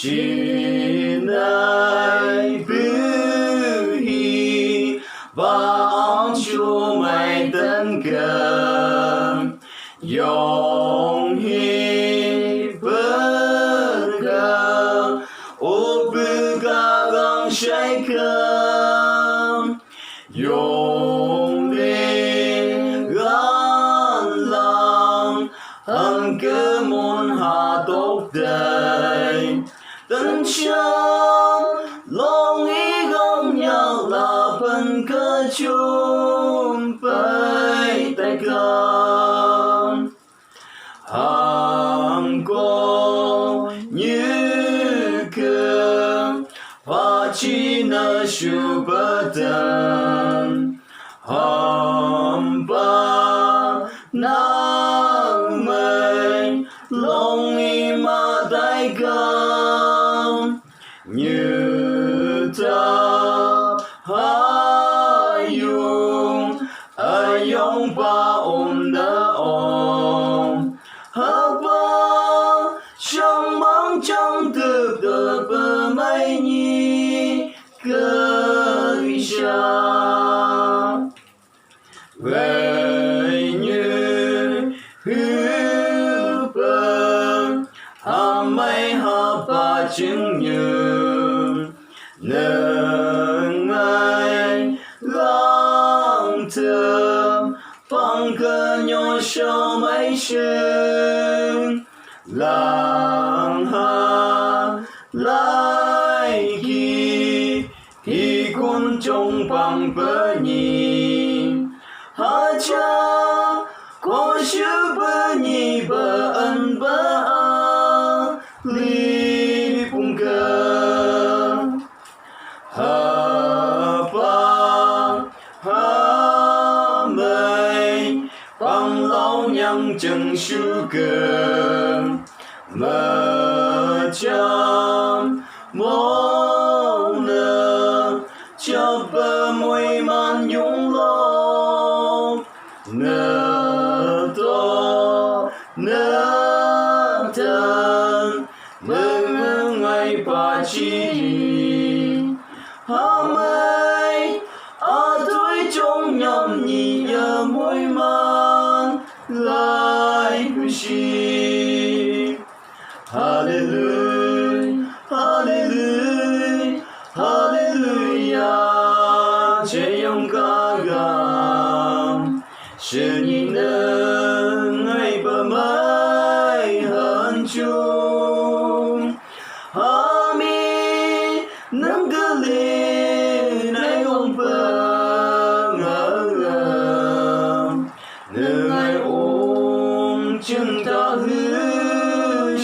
chỉ nay bư hi vang chúa mày tân cần yong hi bơ cơ ô bư ca găng say cơm yong đi gan lang hằng cơ môn hà tốt đời tân chân lòng ý gom nhau là phần cơ chung bay tay cầm hàng cô như cơn và chỉ nơi sưu bờ tận hầm ba nắng mây lòng ý mà tay cầm như ta hai yung ai yong ba ôm đỡ ôm hấp ba trong bóng trong từ từ bờ mây nhi cơ cha về như hữu bờ mây hợp ba chứng như nâng ai lòng thơm phong cơ nhỏ sâu mấy sương làng hà lại khi con trông bằng bờ nhìn hà cha có chữ bờ nhì bờ ân bờ li bung cơ hà ba hà mây bằng lâu nhang chân su cơ mơ chăm mong nơ cho bờ môi man nhung lo nơ to nơ thân mừng ngày ba chi hà mây ở tuổi trong nhầm nhì nhớ môi man lại chi hallelujah hallelujah hallelujah chế yong ca gam sự nhìn ngày bờ mây hơn chung ami nâng cơ li nay ông bờ ngờ ngày ôm chân ta hư